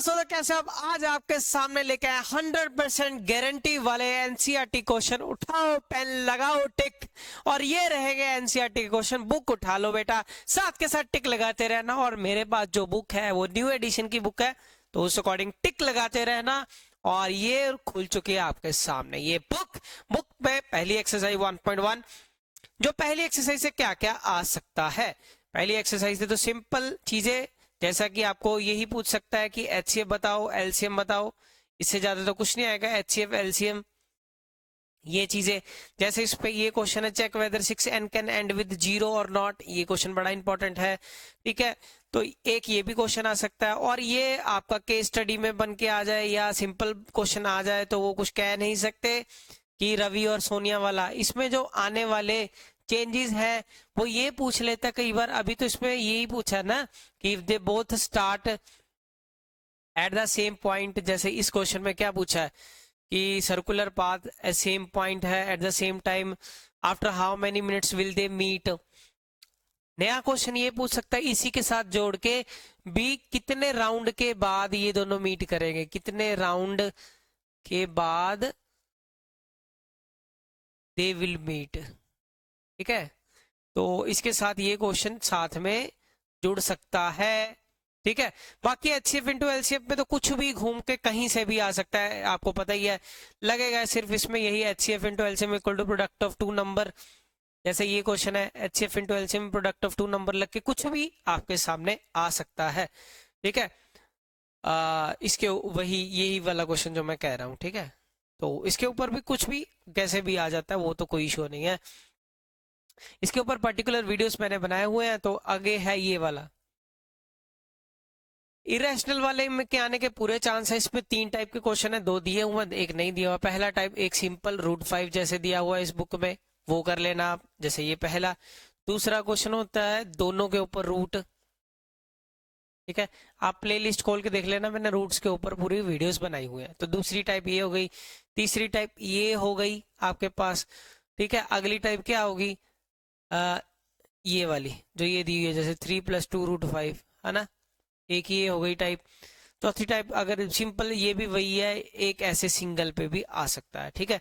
दोस्तों, तो कैसे आप आज आपके सामने लेके आए 100% गारंटी वाले एनसीईआरटी क्वेश्चन। उठाओ पेन, लगाओ टिक, और ये रहेंगे एनसीईआरटी के क्वेश्चन। बुक उठा लो बेटा, साथ के साथ टिक लगाते रहना। और मेरे पास जो बुक है वो न्यू एडिशन की बुक है, तो उस अकॉर्डिंग टिक लगाते रहना। और ये खुल चुकी है आपके सामने ये बुक में पहली एक्सरसाइज 1.1। जो पहली एक्सरसाइज से क्या क्या आ सकता है। पहली एक्सरसाइज से तो सिंपल चीजें, जैसा कि आपको यही पूछ सकता है कि एचसीएफ बताओ, एलसीएम बताओ, इससे ज्यादा तो कुछ नहीं आएगा। एचसीएफ, एलसीएम, ये चीजें। जैसे इस पे ये क्वेश्चन है, check whether 6n can end with 0 और नॉट। ये क्वेश्चन बड़ा इंपॉर्टेंट है, ठीक है। तो एक ये भी क्वेश्चन आ सकता है, और ये आपका केस स्टडी में बन के आ जाए या सिंपल क्वेश्चन आ जाए तो वो कुछ कह नहीं सकते कि रवि और सोनिया वाला। इसमें जो आने वाले चेंजेस है वो ये पूछ लेता कई बार। अभी तो इसमें यही पूछा ना कि if they both start at the same point. जैसे इस क्वेश्चन में क्या पूछा है कि circular path at same point है at the same time, after how many minutes will they meet. नया क्वेश्चन ये पूछ सकता है इसी के साथ जोड़ के भी, कितने राउंड के बाद ये दोनों मीट करेंगे, कितने राउंड के बाद दे विल मीट, ठीक है। तो इसके साथ ये क्वेश्चन साथ में जुड़ सकता है, ठीक है। बाकी एचसीएफ इंटू एलसीएफ में तो कुछ भी घूम के कहीं से भी आ सकता है, आपको पता ही है। लगेगा सिर्फ इसमें यही HCF into LCM equal to product of two number. जैसे ये क्वेश्चन है, HCF into LCM product of two number लग के कुछ भी आपके सामने आ सकता है, ठीक है। इसके वही यही वाला क्वेश्चन जो मैं कह रहा हूँ, ठीक है। तो इसके ऊपर भी कुछ भी कैसे भी आ जाता है, वो तो कोई इशू नहीं है। इसके ऊपर पर्टिकुलर वीडियोस मैंने बनाए हुए हैं। तो आगे है ये वाला इरेशनल वाले में के आने के पूरे चांस है। इसमें 3 टाइप के क्वेश्चन है, 2 दिए हुए एक नहीं दिया हुआ। पहला टाइप एक सिंपल √5 जैसे दिया हुआ है इस बुक में, वो कर लेना आप, जैसे ये पहला। दूसरा क्वेश्चन होता है दोनों के ऊपर रूट, ठीक है। आप प्लेलिस्ट खोल के देख लेना, मैंने रूट्स के ऊपर पूरी वीडियोस बनाई हुई है। तो दूसरी टाइप ये हो गई। तीसरी टाइप ये हो गई आपके पास, ठीक है। अगली टाइप क्या होगी, ये वाली जो ये दी हुई है, जैसे 3 + 2 √5, है ना। एक ये हो गई टाइप। चौथी टाइप अगर सिंपल, ये भी वही है, एक ऐसे सिंगल पे भी आ सकता है, ठीक है।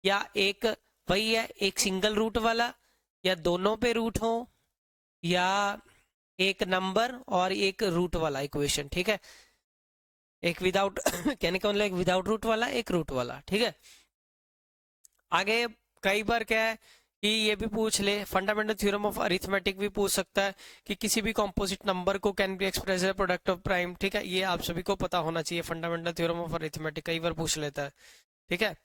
या एक वही है, एक सिंगल रूट वाला, या दोनों पे रूट हो, या एक नंबर और एक रूट वाला इक्वेशन, ठीक है। एक विदाउट कहने का मतलब एक विदाउट रूट वाला, एक रूट वाला, ठीक है। आगे कई बार क्या है कि ये भी पूछ ले, फंडामेंटल थ्योरम ऑफ अरिथमेटिक भी पूछ सकता है कि किसी भी कॉम्पोजिट नंबर को can be express as product of prime, ठीक है। ये आप सभी को पता होना चाहिए, फंडामेंटल थ्योरम ऑफ अरिथमेटिक कई बार पूछ लेता है, ठीक है।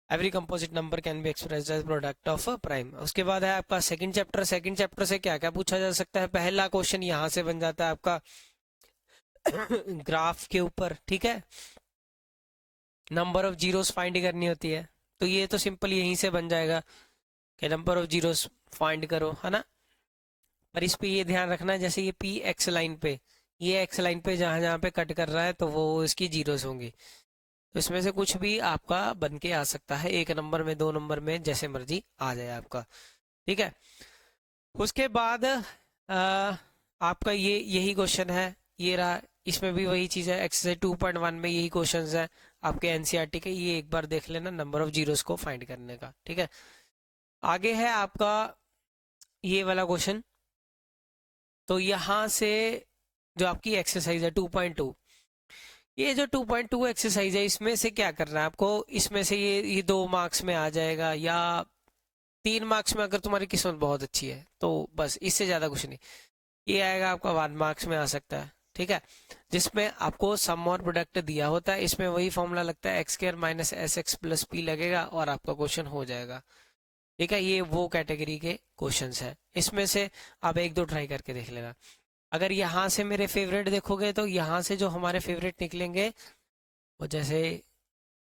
Every composite number can be expressed as product of prime. उसके बाद है आपका सेकंड चैप्टर। सेकंड चैप्टर से क्या क्या पूछा जा सकता है। पहला क्वेश्चन यहाँ से बन जाता है आपका ग्राफ के ऊपर, ठीक है। नंबर ऑफ जीरोस फाइंड करनी होती है, तो ये तो सिंपल यहीं से बन जाएगा कि नंबर ऑफ जीरोस फाइंड करो, है ना। पर इस पे ये ध्यान रखना है, जैसे ये पी एक्स लाइन पे, ये एक्स लाइन पे जहां जहां पे कट कर रहा है तो वो इसकी जीरोस होंगी। तो इसमें से कुछ भी आपका बन के आ सकता है, 1 नंबर में, 2 नंबर में, जैसे मर्जी आ जाए आपका, ठीक है। उसके बाद आपका ये यही क्वेश्चन है, ये रहा। इसमें भी वही चीज है, एक्सरसाइज 2.1 में यही क्वेश्चन है आपके एनसीईआरटी के। ये एक बार देख लेना, नंबर ऑफ जीरोस को फाइंड करने का, ठीक है। आगे है आपका ये वाला क्वेश्चन। तो यहां से जो आपकी एक्सरसाइज है 2.2, ये जो 2.2 एक्सरसाइज है, इसमें से क्या करना है आपको। इसमें से ये 2 मार्क्स में आ जाएगा, या 3 मार्क्स में अगर तुम्हारी किस्मत बहुत अच्छी है तो बस, इससे ज्यादा कुछ नहीं। ये आएगा आपका 1 मार्क्स में आ सकता है, ठीक है। जिसमें आपको सम और प्रोडक्ट दिया होता है, इसमें वही फॉर्मूला लगता है, x² - sx + p लगेगा और आपका क्वेश्चन हो जाएगा, ठीक है। ये वो कैटेगरी के क्वेश्चंस है। इसमें से आप 1-2 ट्राई करके देख लेना। अगर यहाँ से मेरे फेवरेट देखोगे तो यहाँ से जो हमारे फेवरेट निकलेंगे वो जैसे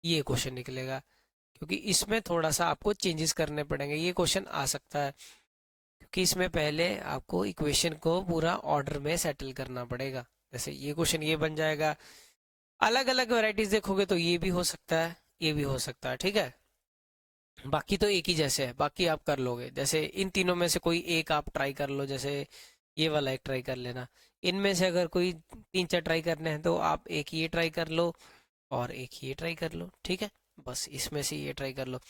ये क्वेश्चन निकलेगा, क्योंकि इसमें थोड़ा सा आपको चेंजेस करने पड़ेंगे। ये क्वेश्चन आ सकता है क्योंकि इसमें पहले आपको इक्वेशन को पूरा ऑर्डर में सेटल करना पड़ेगा। जैसे ये क्वेश्चन ये बन जाएगा। अलग अलग वैरायटीज देखोगे तो ये भी हो सकता है, ये भी हो सकता है, ठीक है। बाकी तो एक ही जैसे है, बाकी आप कर लोगे। जैसे इन तीनों में से कोई एक आप ट्राई कर लो, जैसे ये वाला एक ट्राई कर लेना, इनमें से अगर कोई 3-4 ट्राई करने हैं तो आप एक ये ट्राई कर लो और एक ये ट्राई कर लो, ठीक है। बस इसमें से ये ट्राई कर लो।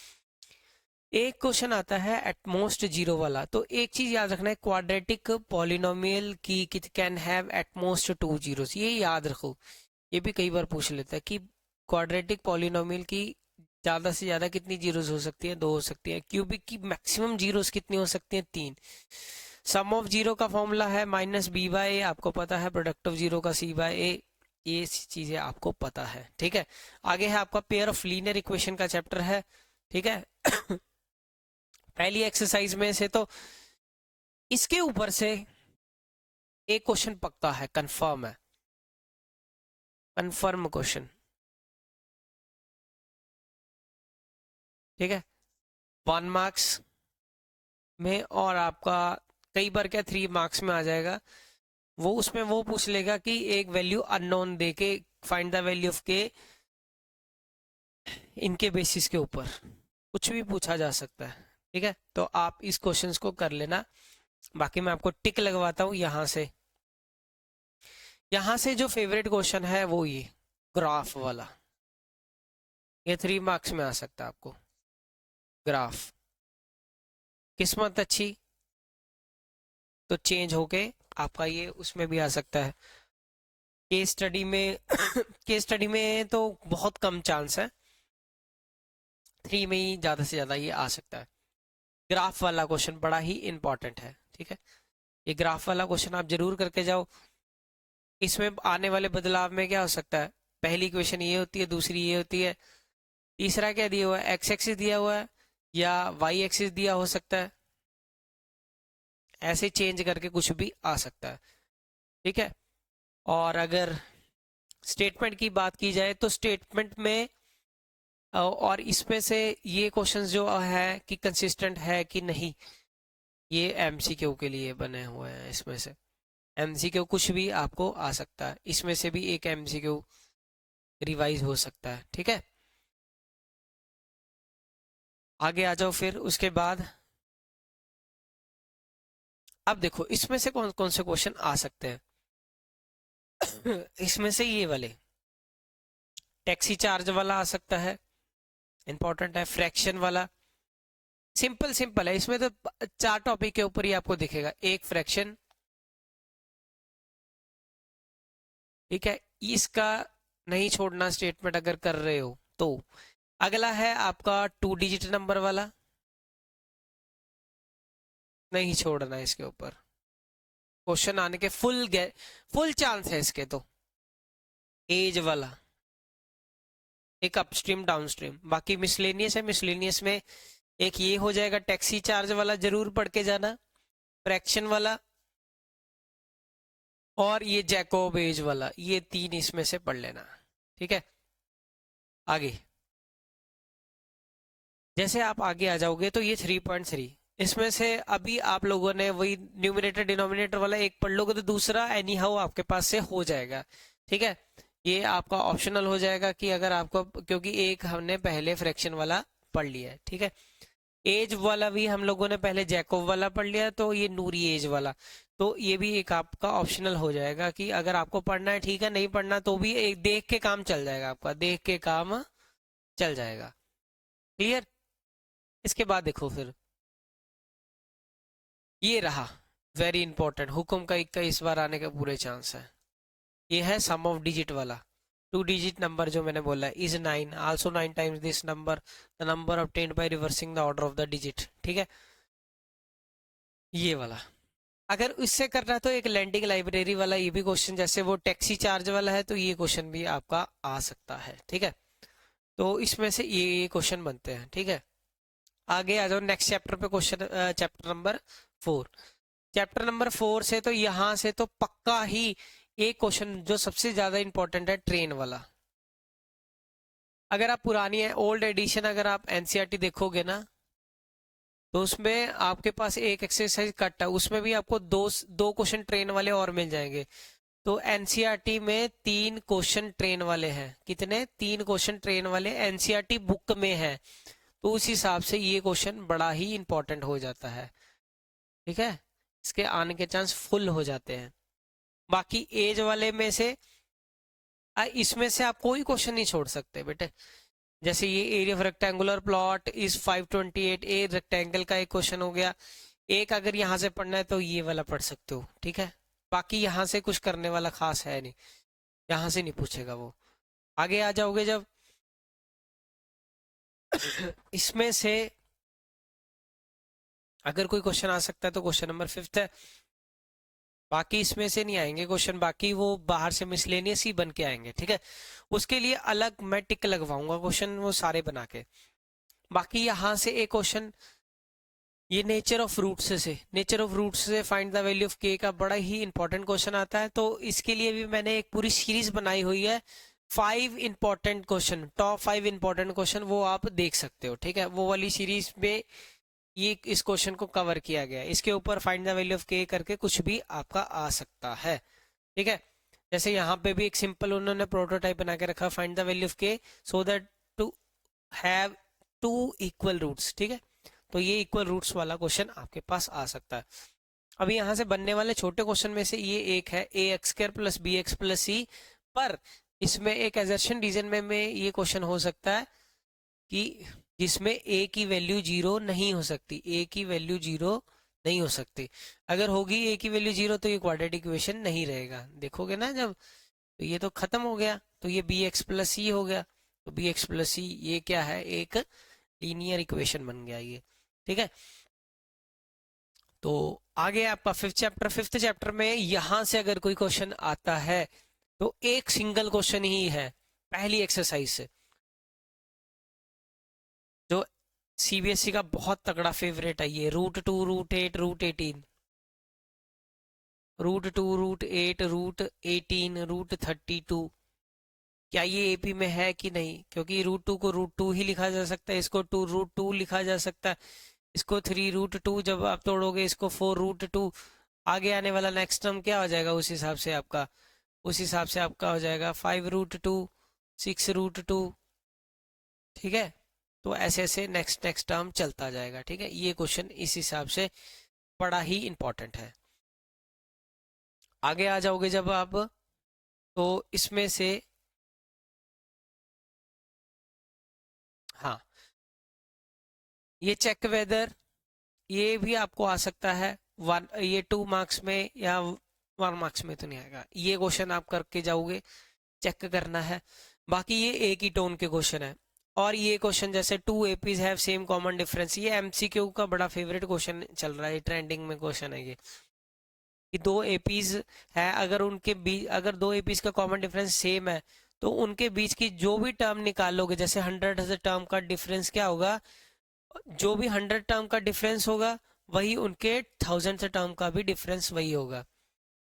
एक क्वेश्चन आता है एटमोस्ट जीरो वाला, तो एक चीज याद रखना है, क्वाड्रेटिक पॉलिनोमियल की कैन हैव एटमोस्ट 2 जीरोस, ये याद रखो। ये भी कई बार पूछ लेता है कि क्वाड्रेटिक पॉलिनोमियल की ज्यादा से ज्यादा कितनी जीरोस हो सकती है, 2 हो सकती है। क्यूबिक की मैक्सिमम जीरोस कितनी हो सकती है, 3। सम ऑफ जीरो का फॉर्मूला है माइनस बी बाय ए, आपको पता है। प्रोडक्ट ऑफ जीरो का सी बाय ए, ये चीजें आपको पता है, ठीक है। आगे है आपका पेयर ऑफ लीनियर इक्वेशन का चैप्टर है, ठीक है। पहली एक्सरसाइज में से तो इसके ऊपर से एक क्वेश्चन पक्का है, कंफर्म है, कंफर्म क्वेश्चन, ठीक है। 1 मार्क्स में, और आपका कई बार क्या 3 मार्क्स में आ जाएगा। वो उसमें वो पूछ लेगा कि एक वैल्यू अननोन दे के फाइंड द वैल्यू ऑफ के, इनके बेसिस के ऊपर कुछ भी पूछा जा सकता है, ठीक है। तो आप इस क्वेश्चंस को कर लेना। बाकी मैं आपको टिक लगवाता हूं यहाँ से। यहाँ से जो फेवरेट क्वेश्चन है वो ये ग्राफ वाला, ये 3 मार्क्स में आ सकता है आपको। ग्राफ, किस्मत अच्छी तो चेंज होके आपका ये उसमें भी आ सकता है। केस स्टडी में केस स्टडी में तो बहुत कम चांस है, 3 में ही ज्यादा से ज्यादा ये आ सकता है। ग्राफ वाला क्वेश्चन बड़ा ही इंपॉर्टेंट है, ठीक है। ये ग्राफ वाला क्वेश्चन आप जरूर करके जाओ। इसमें आने वाले बदलाव में क्या हो सकता है, पहली इक्वेशन ये होती है, दूसरी ये होती है, तीसरा क्या दिया हुआ है, एक्स एक्सिस दिया हुआ है या वाई एक्सिस दिया हो सकता है। ऐसे चेंज करके कुछ भी आ सकता है, ठीक है। और अगर स्टेटमेंट की बात की जाए तो स्टेटमेंट में और इसमें से ये क्वेश्चंस जो है कि कंसिस्टेंट है कि नहीं, ये एमसीक्यू के लिए बने हुए हैं। इसमें से एमसीक्यू कुछ भी आपको आ सकता है, इसमें से भी एक एमसीक्यू रिवाइज हो सकता है, ठीक है। आगे आ जाओ फिर उसके बाद। अब देखो इसमें से कौन कौन से क्वेश्चन आ सकते हैं। इसमें से ये वाले टैक्सी चार्ज वाला आ सकता है, इंपॉर्टेंट है। फ्रैक्शन वाला सिंपल सिंपल है, इसमें तो 4 टॉपिक के ऊपर ही आपको दिखेगा। एक फ्रैक्शन, ठीक है, इसका नहीं छोड़ना स्टेटमेंट अगर कर रहे हो तो। अगला है आपका 2 डिजिट नंबर वाला, नहीं छोड़ना है इसके ऊपर। क्वेश्चन आने के फुल चांस है इसके तो। एज वाला, एक अपस्ट्रीम डाउनस्ट्रीम। बाकी मिसलेनियस है, मिसलेनियस में एक ये हो जाएगा, टैक्सी चार्ज वाला जरूर पढ़ के जाना, फ्रैक्शन वाला और ये जैकोब एज वाला, ये 3 इसमें से पढ़ लेना, ठीक है। आगे जैसे आप आगे आ जाओगे तो ये 3.3, इसमें से अभी आप लोगों ने वही न्यूमरेटर डिनोमिनेटर वाला एक पढ़ लोगे तो दूसरा एनी हाउ आपके पास से हो जाएगा, ठीक है। ये आपका ऑप्शनल हो जाएगा कि अगर आपको, क्योंकि एक हमने पहले फ्रैक्शन वाला पढ़ लिया है, ठीक है। एज वाला भी हम लोगों ने पहले जैकोब वाला पढ़ लिया, तो ये नूरी एज वाला, तो ये भी एक आपका ऑप्शनल हो जाएगा कि अगर आपको पढ़ना है ठीक है, नहीं पढ़ना तो भी एक देख के काम चल जाएगा, आपका देख के काम चल जाएगा। क्लियर। इसके बाद देखो फिर ये रहा वेरी इंपॉर्टेंट, हुक्म का 21 बार आने के पूरे चांस है। ये है सम ऑफ डिजिट वाला। 2 डिजिट नंबर जो मैंने बोला है is 9, also 9 times this number, the number obtained by reversing the order of the digit, ठीक है। ये वाला अगर इससे करना है तो एक लैंडिंग लाइब्रेरी वाला ये भी क्वेश्चन, जैसे वो टैक्सी चार्ज वाला है तो ये क्वेश्चन भी आपका आ सकता है, ठीक है। तो इसमें से ये क्वेश्चन बनते हैं, ठीक है। आगे आ जाओ नेक्स्ट चैप्टर पे, question chapter number 4। Chapter number 4 से तो यहाँ से तो पक्का ही एक क्वेश्चन जो सबसे ज्यादा इंपॉर्टेंट है, ट्रेन वाला। अगर आप पुरानी है ओल्ड एडिशन, अगर आप एनसीईआरटी देखोगे ना तो उसमें आपके पास एक एक्सरसाइज कट है, उसमें भी आपको दो क्वेश्चन ट्रेन वाले और मिल जाएंगे। तो एनसीईआरटी में 3 क्वेश्चन ट्रेन वाले हैं। कितने? 3 क्वेश्चन ट्रेन वाले एनसीईआरटी बुक में है। तो उस हिसाब से ये क्वेश्चन बड़ा ही इंपॉर्टेंट हो जाता है, ठीक है। इसके आने के चांस फुल हो जाते हैं। बाकी एज वाले में से इसमें से आप कोई क्वेश्चन नहीं छोड़ सकते बेटे। जैसे ये area of rectangular plot is 528, a rectangle का एक क्वेश्चन हो गया। एक अगर यहाँ से पढ़ना है तो ये वाला पढ़ सकते हो, ठीक है। बाकी यहाँ से कुछ करने वाला खास है नहीं, यहाँ से नहीं पूछेगा वो। आगे आ जाओगे जब इसमें से अगर कोई क्वेश्चन आ सकता है तो क्वेश्चन नंबर 5 है। बाकी इसमें से नहीं आएंगे क्वेश्चन, बाकी वो बाहर से मिसलेनियस ही बन के आएंगे, ठीक है। उसके लिए अलग मैं टिक लगवाऊंगा क्वेश्चन वो सारे बना के। बाकी यहाँ से एक क्वेश्चन ये नेचर ऑफ रूट्स से, नेचर ऑफ रूट्स से फाइंड द वैल्यू ऑफ के का बड़ा ही इंपॉर्टेंट क्वेश्चन आता है। तो इसके लिए भी मैंने एक पूरी सीरीज बनाई हुई है, 5 important question, top 5 important question, वो आप देख सकते हो, ठीक है। वो वाली सीरीज में ये इस क्वेश्चन को कवर किया गया है। इसके ऊपर फाइंड द वैल्यू ऑफ के करके कुछ भी आपका आ सकता है, ठीक है। जैसे यहाँ पे भी एक सिंपल उन्होंने प्रोटोटाइप बना के रखा, find the value of K so that to have 2 equal roots, ठीक है। तो ये इक्वल रूट्स वाला क्वेश्चन आपके पास आ सकता है। अभी यहाँ से बनने वाले छोटे क्वेश्चन में से ये एक है a x square plus b x plus c, पर इसमें एक एजर्शन रीजन में ये क्वेश्चन हो सकता है कि जिसमें ए की वैल्यू 0 नहीं हो सकती, ए की वैल्यू 0 नहीं हो सकती। अगर होगी ए की वैल्यू 0 तो ये क्वाड्रेटिक इक्वेशन नहीं रहेगा, देखोगे ना जब, तो ये तो खत्म हो गया। तो ये बी एक्स प्लस सी हो गया, तो बी एक्स प्लस सी ये क्या है, एक लीनियर इक्वेशन बन गया ये, ठीक है। तो आगे आपका फिफ्थ चैप्टर में यहां से अगर कोई क्वेश्चन आता है तो एक सिंगल क्वेश्चन ही है पहली एक्सरसाइज से, जो सीबीएसई का बहुत तगड़ा फेवरेट है, ये √2 √8 √18, √2 √8 √18 √32। क्या ये एपी में है कि नहीं, क्योंकि √2 को √2 ही लिखा जा सकता है, इसको √2 लिखा जा सकता है, इसको 3 √2, जब आप तोड़ोगे इसको 4 √2। आगे आने वाला नेक्स्ट टर्म क्या हो जाएगा उस हिसाब से आपका, उस हिसाब से आपका हो जाएगा 5 √2 6 √2, ठीक है। तो ऐसे ऐसे नेक्स्ट नेक्स्ट टर्म चलता जाएगा, ठीक है। ये क्वेश्चन इस हिसाब से बड़ा ही इंपॉर्टेंट है। आगे आ जाओगे जब आप, तो इसमें से हाँ, ये चेक वेदर, ये भी आपको आ सकता है ये 2 मार्क्स में या 1 मार्क्स में तो नहीं आएगा। ये क्वेश्चन आप करके जाओगे, चेक करना है। बाकी ये एक ही टोन के क्वेश्चन है। और ये क्वेश्चन जैसे 2 APs have same common difference, ये एमसीक्यू का बड़ा फेवरेट क्वेश्चन चल रहा है, ट्रेंडिंग में क्वेश्चन है ये, कि 2 एपीज है, अगर उनके बीच, अगर 2 एपीज का कॉमन डिफरेंस सेम है तो उनके बीच की जो भी टर्म निकालोगे, जैसे 100 टर्म का डिफरेंस क्या होगा, जो भी 100 टर्म का डिफरेंस होगा वही उनके 1000 टर्म का भी डिफरेंस वही होगा,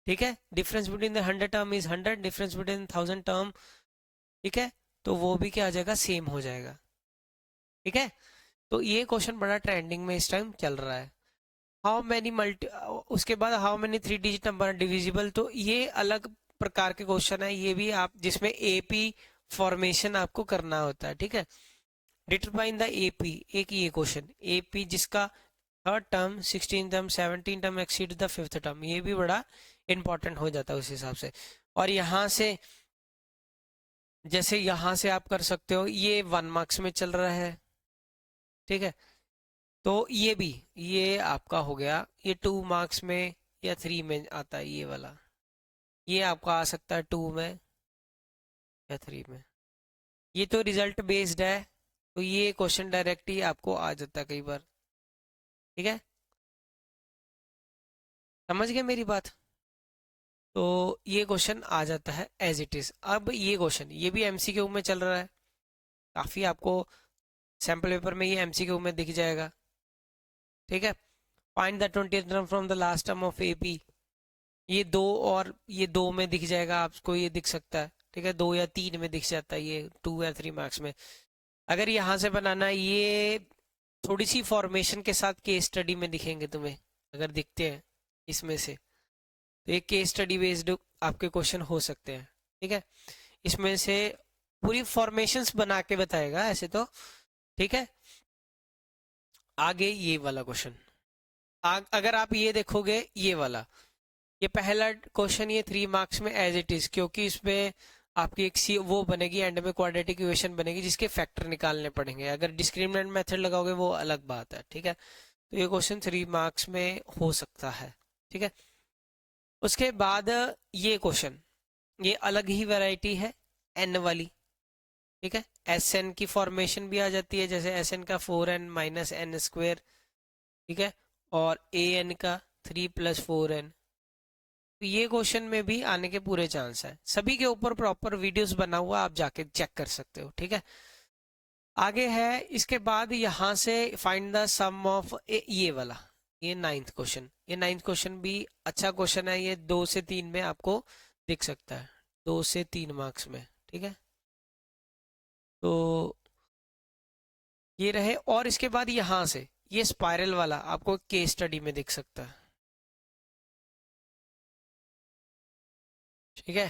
ठीक है। Difference between the 100 term is 100, difference between 1000 term, ठीक है, तो वो भी क्या आ जाएगा, सेम हो जाएगा, ठीक है। तो ये क्वेश्चन बड़ा ट्रेंडिंग में इस टाइम चल रहा है। हाउ मैनी मल्टी, उसके बाद how many 3 digit number divisible, तो ये अलग प्रकार के क्वेश्चन है, ये भी आप जिसमें एपी फॉर्मेशन आपको करना होता है, ठीक है। डिटरमाइन द एपी, एक ही ये क्वेश्चन, एपी जिसका third term 16 term 17 term exceed the 5th term, ये भी बड़ा इंपॉर्टेंट हो जाता है उस हिसाब से। और यहाँ से जैसे यहाँ से आप कर सकते हो, ये 1 मार्क्स में चल रहा है, ठीक है। तो ये भी, ये आपका हो गया, ये 2 मार्क्स में या 3 में आता है ये वाला, ये आपका आ सकता है 2 में या 3 में। ये तो रिजल्ट बेस्ड है, तो ये क्वेश्चन डायरेक्ट ही आपको आ जाता है कई बार, ठीक है। समझ गए मेरी बात। तो ये क्वेश्चन आ जाता है एज इट इज। अब ये क्वेश्चन, ये भी एमसीक्यू में चल रहा है, काफी आपको सैम्पल पेपर में ये एमसीक्यू में दिख जाएगा, ठीक है। Find the 20th term from the last term of AP, ये 2 और ये 2 में दिख जाएगा आपको, ये दिख सकता है, ठीक है। 2 या 3 में दिख जाता है, ये 2 या 3 मार्क्स में। अगर यहाँ से बनाना, ये थोड़ी सी फॉर्मेशन के साथ केस स्टडी में दिखेंगे तुम्हें, अगर दिखते हैं इसमें से, तो एक केस स्टडी बेस्ड आपके क्वेश्चन हो सकते हैं, ठीक है। इसमें से पूरी फॉर्मेशंस बना के बताएगा ऐसे तो, ठीक है। आगे ये वाला क्वेश्चन, अगर आप ये देखोगे, ये वाला ये पहला क्वेश्चन ये 3 मार्क्स में एज इट इज, क्योंकि इसमें आपकी एक सी वो बनेगी एंड में, क्वाड्रेटिक इक्वेशन बनेगी जिसके फैक्टर निकालने पड़ेंगे। अगर डिस्क्रिमिनेंट मेथड लगाओगे वो अलग बात है, ठीक है। तो ये क्वेश्चन 3 मार्क्स में हो सकता है, ठीक है। उसके बाद ये क्वेश्चन, ये अलग ही वैरायटी है, एन वाली, ठीक है। एस एन की फॉर्मेशन भी आ जाती है, जैसे एस एन का 4n माइनस एन स्क्वेयर, ठीक है, और ए एन का 3+4n। तो ये क्वेश्चन में भी आने के पूरे चांस है। सभी के ऊपर प्रॉपर वीडियोस बना हुआ, आप जाके चेक कर सकते हो, ठीक है। आगे है इसके बाद यहाँ से फाइंड द सम ऑफ ये वाला, ये 9th क्वेश्चन। ये 9th क्वेश्चन भी अच्छा क्वेश्चन है, ये 2 से 3 में आपको दिख सकता है, 2 से 3 मार्क्स में, ठीक है। तो ये रहे, और इसके बाद यहाँ से ये स्पाइरल वाला आपको केस स्टडी में दिख सकता है, ठीक है।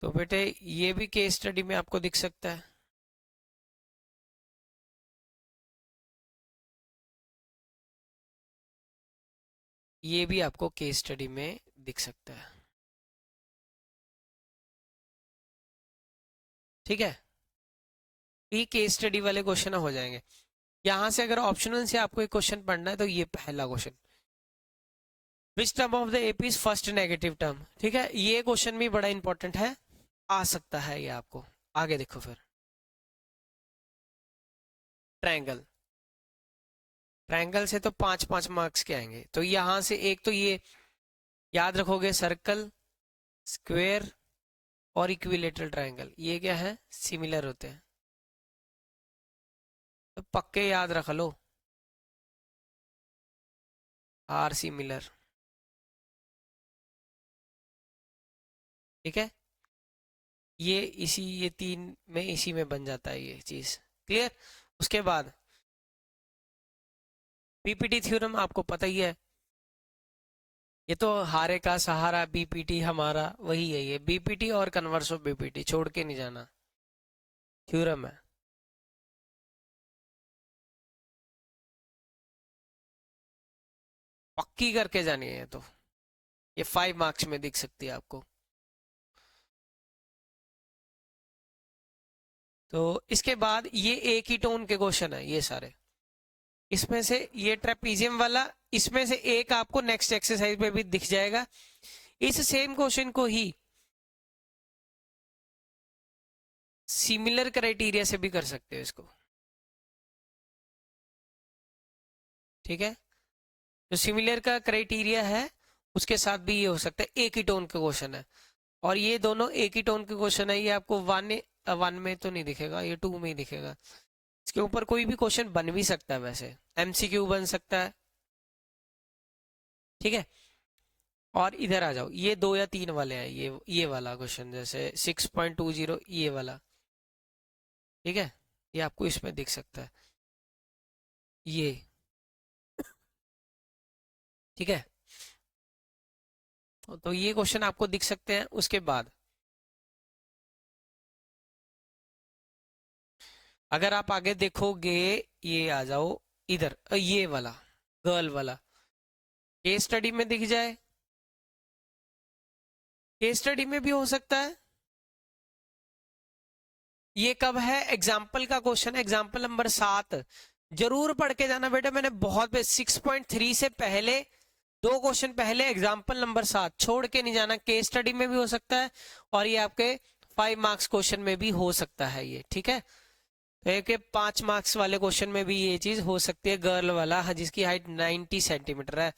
तो बेटे ये भी केस स्टडी में आपको दिख सकता है। ये भी आपको केस स्टडी में दिख सकता है, ठीक है। ये केस स्टडी वाले क्वेश्चन हो जाएंगे। यहां से अगर ऑप्शनल से आपको एक क्वेश्चन पढ़ना है तो ये पहला question, which term of the AP is first negative term, ठीक है। ये क्वेश्चन भी बड़ा इंपॉर्टेंट है, आ सकता है ये आपको। आगे देखो फिर, ट्रायंगल, ट्रायंगल से तो 5-5 मार्क्स के आएंगे। तो यहां से एक तो ये याद रखोगे, सर्कल, स्क्वायर और इक्विलेटरल ट्रायंगल, ये क्या है, सिमिलर होते हैं, तो पक्के याद रख लो, आर सिमिलर, ठीक है। ये 3 में इसी में बन जाता है ये चीज, क्लियर। उसके बाद बीपीटी थ्योरम आपको पता ही है, ये तो हारे का सहारा बीपीटी हमारा, वही है ये बीपीटी और कन्वर्स ऑफ बीपीटी, छोड़ के नहीं जाना, थ्योरम है। पक्की करके जानी है तो ये 5 मार्क्स में दिख सकती है आपको। तो इसके बाद ये एक ही टोन के क्वेश्चन है ये सारे, इसमें से ये ट्रेपीजियम वाला, इसमें से एक आपको नेक्स्ट एक्सरसाइज में भी दिख जाएगा। इस सेम क्वेश्चन को ही सिमिलर क्राइटेरिया से भी कर सकते हो इसको, ठीक है। जो सिमिलर का क्राइटेरिया है उसके साथ भी ये हो सकता है, एक ही टोन का क्वेश्चन है, और ये दोनों एक ही टोन के क्वेश्चन है। ये आपको 1 में तो नहीं दिखेगा, ये 2 में ही दिखेगा। इसके ऊपर कोई भी क्वेश्चन बन भी सकता है, वैसे एमसीक्यू बन सकता है, ठीक है। और इधर आ जाओ, ये 2 या 3 वाले हैं, ये वाला क्वेश्चन जैसे 6.20 ये वाला, ठीक है। ये आपको इसमें दिख सकता है ये, ठीक है। तो ये क्वेश्चन आपको दिख सकते हैं। उसके बाद अगर आप आगे देखोगे, ये आ जाओ इधर, ये वाला गर्ल वाला केस स्टडी में दिख जाए, केस स्टडी में भी हो सकता है। ये कब है, एग्जाम्पल का क्वेश्चन है, एग्जाम्पल नंबर 7, जरूर पढ़ के जाना बेटा। मैंने बहुत 6.3 से पहले 2 क्वेश्चन पहले एग्जाम्पल नंबर 7 छोड़ के नहीं जाना। केस स्टडी में भी हो सकता है और ये आपके 5 मार्क्स क्वेश्चन में भी हो सकता है ये, ठीक है। तो एक 5 मार्क्स वाले क्वेश्चन में भी ये चीज हो सकती है, गर्ल वाला, जिसकी हाइट 90 सेंटीमीटर है,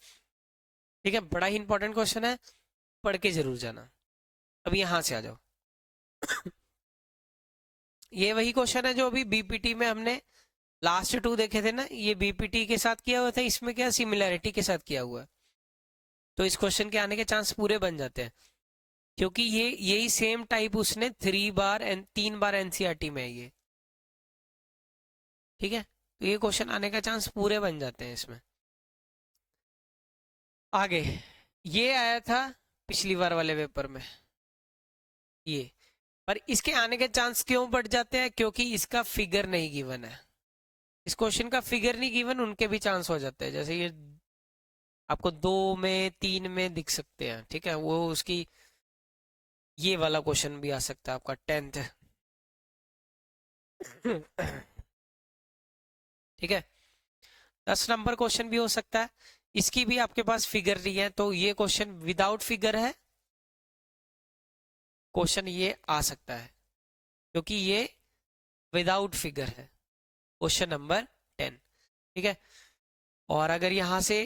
ठीक है। बड़ा ही इंपॉर्टेंट क्वेश्चन है, पढ़ के जरूर जाना। अब यहां से आ जाओ ये वही क्वेश्चन है जो अभी बीपीटी में हमने लास्ट 2 देखे थे ना, ये बीपीटी के साथ किया हुआ था, इसमें क्या सिमिलैरिटी के साथ किया हुआ है। तो इस क्वेश्चन के आने के चांस पूरे बन जाते हैं, क्योंकि ये यही सेम टाइप उसने 3 बार एनसीईआरटी में है ये, ठीक है। तो ये क्वेश्चन आने का चांस पूरे बन जाते हैं इसमें। आगे ये आया था पिछली बार वाले पेपर में ये, पर इसके आने के चांस क्यों बढ़ जाते हैं, क्योंकि इसका फिगर नहीं गिवन है। इस क्वेश्चन का फिगर नहीं गिवन, उनके भी चांस हो जाते हैं। जैसे ये आपको 2 में 3 में दिख सकते हैं, ठीक है। वो उसकी ये वाला क्वेश्चन भी आ सकता है आपका 10th। ठीक है, 10 नंबर क्वेश्चन भी हो सकता है। इसकी भी आपके पास फिगर नहीं है तो ये क्वेश्चन विदाउट फिगर है, क्वेश्चन ये आ सकता है क्योंकि ये विदाउट फिगर है, क्वेश्चन नंबर 10। ठीक है, और अगर यहां से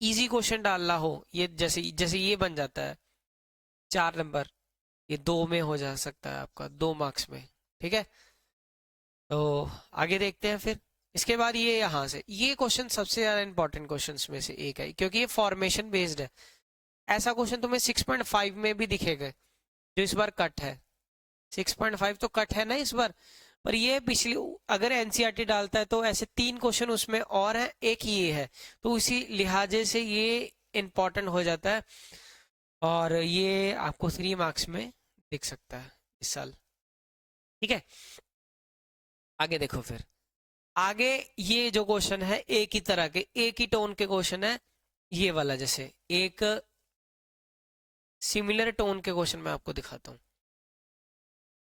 इजी क्वेश्चन डालना हो, ये जैसे जैसे ये बन जाता है 4 नंबर, ये 2 में हो जा सकता है आपका 2 मार्क्स में। ठीक है, तो आगे देखते हैं फिर। इसके बाद ये यहाँ से ये क्वेश्चन सबसे ज्यादा इंपॉर्टेंट क्वेश्चंस में से एक है क्योंकि ये फॉर्मेशन बेस्ड है। ऐसा क्वेश्चन तुम्हें 6.5 में भी दिखेगा जो इस बार कट है। 6.5 तो कट है ना इस बार, पर ये पिछली अगर एनसीईआरटी डालता है तो ऐसे 3 क्वेश्चन उसमें और है, एक ये है, तो इसी लिहाजे से ये इंपॉर्टेंट हो जाता है और ये आपको 3 मार्क्स में दिख सकता है इस साल। ठीक है, आगे देखो फिर। आगे ये जो क्वेश्चन है एक ही तरह के, एक ही टोन के क्वेश्चन है। ये वाला जैसे एक सिमिलर टोन के क्वेश्चन मैं आपको दिखाता हूँ।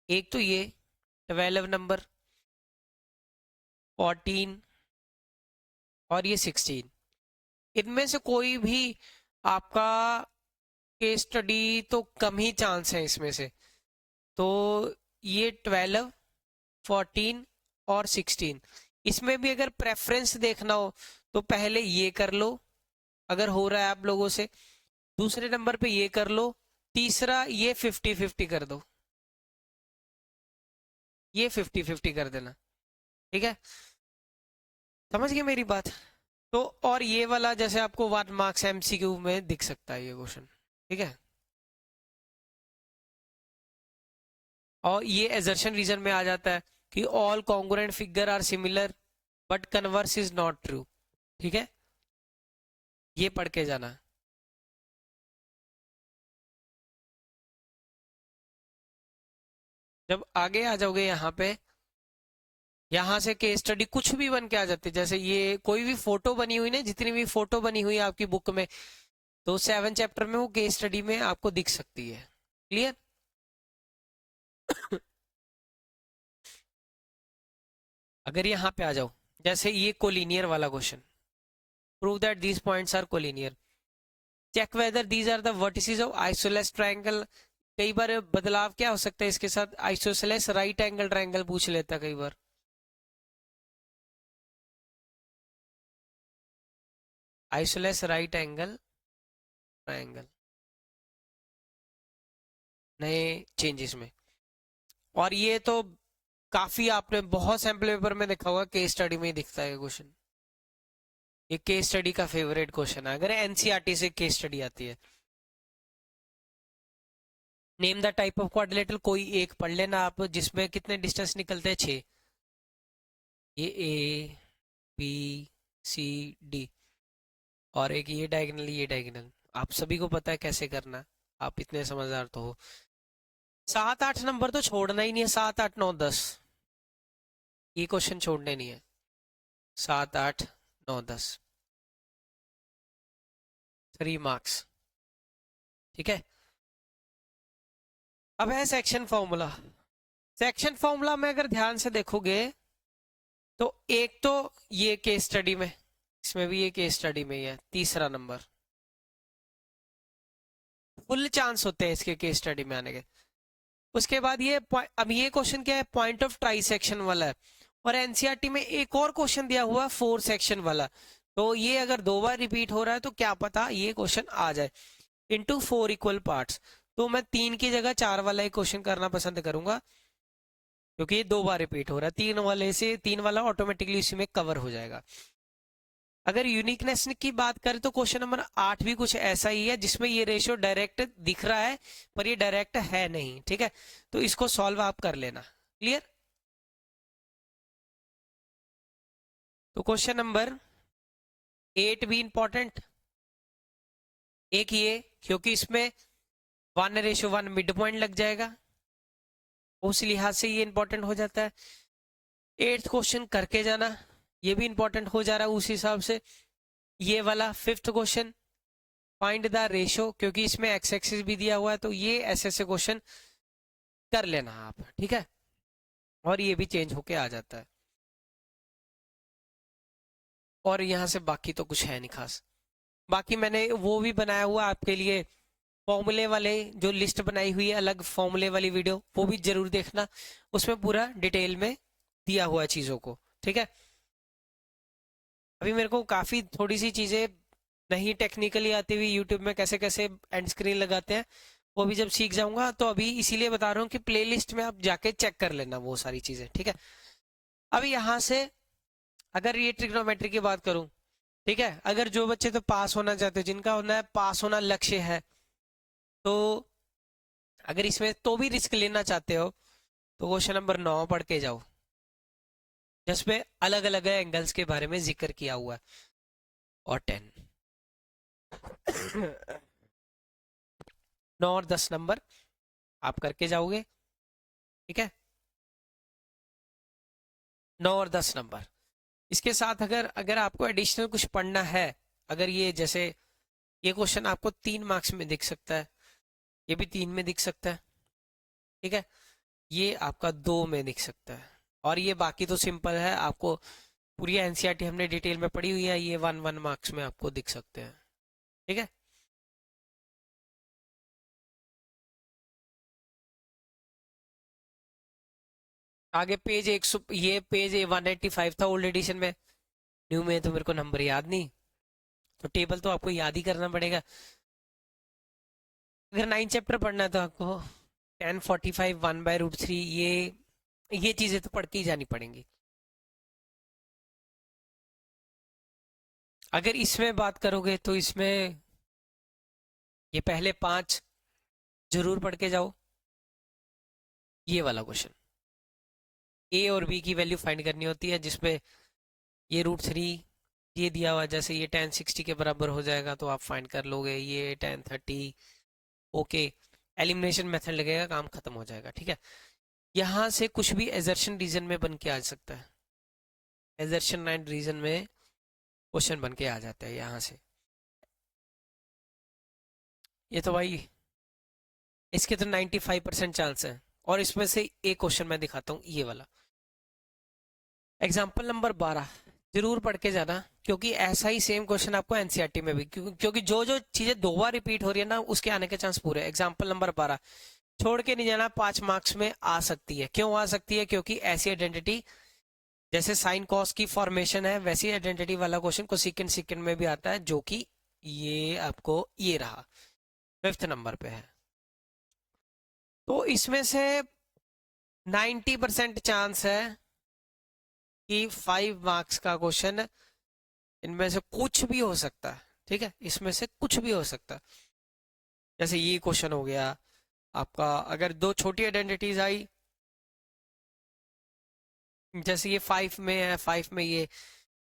एक तो ये 12 नंबर, 14 और ये 16, इनमें से कोई भी आपका केस स्टडी तो कम ही चांस है इसमें से। तो ये 12, 14 और 16, इसमें भी अगर प्रेफरेंस देखना हो तो पहले ये कर लो अगर हो रहा है आप लोगों से, दूसरे नंबर पे ये कर लो, तीसरा ये 50-50 कर दो, ये 50-50 कर देना। ठीक है, समझ गए मेरी बात। तो और ये वाला जैसे आपको 1 मार्क्स एमसीक्यू में दिख सकता है ये क्वेश्चन। ठीक है, और ये एजर्शन रीजन में आ जाता है कि all congruent figure are similar but converse is not true. ठीक है, ये पढ़ के जाना। जब आगे आ जाओगे यहाँ पे, यहाँ से केस स्टडी कुछ भी बन के आ जाती है, जैसे ये कोई भी फोटो बनी हुई ना, जितनी भी फोटो बनी हुई है आपकी बुक में, तो 7 चैप्टर में वो केस स्टडी में आपको दिख सकती है। क्लियर? अगर यहाँ पे आ जाओ, जैसे ये कोलिनियर वाला question, prove that these points are collinear, check whether these are the vertices of isosceles triangle. कई बार बदलाव क्या हो सकता है इसके साथ, आइसोसेलेस राइट एंगल ट्रायंगल पूछ लेता है कई बार। आइसोलेस राइट एंगल ट्रायंगल नए चेंजेस में, और ये तो काफी आपने बहुत सैम्पल पेपर में देखा होगा, केस स्टडी में ही दिखता है क्वेश्चन। ये केस स्टडी का फेवरेट क्वेश्चन है अगर एनसीईआरटी से केस स्टडी आती है। Name the type of quadrilateral, कोई एक पढ़ लेना आप जिसमें कितने डिस्टेंस निकलते हैं, 6। ये ए बी सी डी, और एक ये डायगोनल ये डायगोनल, आप सभी को पता है कैसे करना, आप इतने समझदार तो हो। 7-8 नंबर तो छोड़ना ही नहीं है, 7, 8, 9, 10, ये क्वेश्चन छोड़ने नहीं है। 7, 8, 9, 10, 3 मार्क्स। ठीक है, अब है सेक्शन फॉर्मूला। सेक्शन फॉर्मूला में अगर ध्यान से देखोगे तो एक तो ये केस स्टडी में, इसमें भी ये केस स्टडी में ही है, तीसरा नंबर, फुल चांस होते हैं इसके केस स्टडी में आने के। उसके बाद ये अब ये क्वेश्चन क्या है, पॉइंट ऑफ ट्राइसेक्शन वाला है, और एनसीईआरटी में एक और क्वेश्चन दिया हुआ है 4 सेक्शन वाला, तो ये अगर 2 बार रिपीट हो रहा है तो क्या पता ये क्वेश्चन आ जाए। इनटू 4 इक्वल पार्ट्स, तो मैं 3 की जगह 4 वाला ही क्वेश्चन करना पसंद करूंगा क्योंकि ये 2 बार रिपीट हो रहा है, 3 वाले से 3 वाला ऑटोमेटिकली इसी में कवर हो जाएगा। अगर यूनिकनेस की बात करें तो क्वेश्चन नंबर 8 भी कुछ ऐसा ही है जिसमें ये रेशियो डायरेक्ट दिख रहा है पर ये डायरेक्ट है नहीं। ठीक है, तो इसको सॉल्व आप कर लेना। क्लियर? तो क्वेश्चन नंबर 8 भी इंपॉर्टेंट, एक ये क्योंकि इसमें 1:1 मिड पॉइंट लग जाएगा, उस लिहाज से ये इंपॉर्टेंट हो जाता है। 8th क्वेश्चन करके जाना, ये भी इंपॉर्टेंट हो जा रहा है उस हिसाब से। ये वाला 5th question find the ratio, क्योंकि इसमें एक्स एक्सिस भी दिया हुआ है तो ये ऐसे ऐसे क्वेश्चन कर लेना आप, ठीक है। और ये भी चेंज होके आ जाता है। और यहाँ से बाकी तो कुछ है नहीं खास। बाकी मैंने वो भी बनाया हुआ आपके लिए फॉर्मूले वाले, जो लिस्ट बनाई हुई है अलग फॉर्मूले वाली वीडियो, वो भी जरूर देखना। उसमें पूरा डिटेल में दिया हुआ है चीज़ों को, ठीक है। अभी मेरे को काफ़ी थोड़ी सी चीज़ें नहीं टेक्निकली आती हुई, यूट्यूब में कैसे कैसे एंड स्क्रीन लगाते हैं वो भी जब सीख जाऊंगा, तो अभी इसीलिए बता रहा हूँ कि प्लेलिस्ट में आप जाके चेक कर लेना वो सारी चीज़ें, ठीक है। अभी यहाँ से अगर ये ट्रिग्नोमेट्री की बात करूँ, ठीक है, अगर जो बच्चे तो पास होना चाहते हो, जिनका होना है पास होना लक्ष्य है, तो अगर इसमें तो भी रिस्क लेना चाहते हो तो क्वेश्चन नंबर 9 पढ़ के जाओ, जिसमें अलग अलग एंगल्स के बारे में जिक्र किया हुआ है। और 10 9 और 10 नंबर आप करके जाओगे, ठीक है। 9 और 10 नंबर। इसके साथ अगर अगर आपको एडिशनल कुछ पढ़ना है, अगर ये जैसे ये क्वेश्चन आपको 3 मार्क्स में दिख सकता है, ये भी 3 में दिख सकता है, ठीक है, ये आपका 2 में दिख सकता है, और ये बाकी तो सिंपल है, आपको पूरी एनसीईआरटी हमने डिटेल में पढ़ी हुई है, ये 1 1 मार्क्स में आपको दिख सकते हैं, ठीक है। आगे पेज 100, ये पेज 185 था ओल्ड एडिशन में, न्यू में तो मेरे को नंबर याद नहीं, तो टेबल तो आपको याद ही करना पड़ेगा। अगर 9 चैप्टर पढ़ना है तो आपको 1045 1/√3, ये चीजें तो पढ़ के ही जानी पड़ेंगी। अगर इसमें बात करोगे तो इसमें ये पहले 5 जरूर पढ़ के जाओ। ये वाला क्वेश्चन, ए और बी की वैल्यू फाइंड करनी होती है, जिसमें ये √3 ये दिया हुआ है, जैसे ये 1060 के बराबर हो जाएगा तो आप फाइंड कर लोगे, ये 1030, ओके, एलिमिनेशन मेथड लगेगा, काम खत्म हो जाएगा, ठीक है। यहाँ से कुछ भी एजर्शन रीजन में बन के आ सकता है, एजर्शन एंड रीजन में क्वेश्चन बन के आ जाता है यहाँ से। ये तो भाई इसके तो 95% चांस है, और इसमें से एक क्वेश्चन मैं दिखाता हूँ, ये वाला एग्जाम्पल नंबर 12 जरूर पढ़ के जाना, क्योंकि ऐसा ही सेम क्वेश्चन आपको एनसीईआरटी में भी, क्योंकि जो जो चीजें 2 बार रिपीट हो रही है ना, उसके आने के चांस पूरे। एग्जाम्पल नंबर 12 छोड़ के नहीं जाना, 5 मार्क्स में आ सकती है। क्यों आ सकती है? क्योंकि ऐसी आइडेंटिटी, जैसे साइन कॉस की फॉर्मेशन है, वैसी आइडेंटिटी वाला क्वेश्चन को सेकंड सेकंड में भी आता है, जो कि ये आपको ये रहा 5th नंबर पे है। तो इसमें से 90% चांस है कि 5 मार्क्स का क्वेश्चन इनमें से कुछ भी हो सकता है, ठीक है, इसमें से कुछ भी हो सकता है। जैसे ये क्वेश्चन हो गया आपका, अगर 2 छोटी आइडेंटिटीज आई, जैसे ये 5 में है, 5 में ये,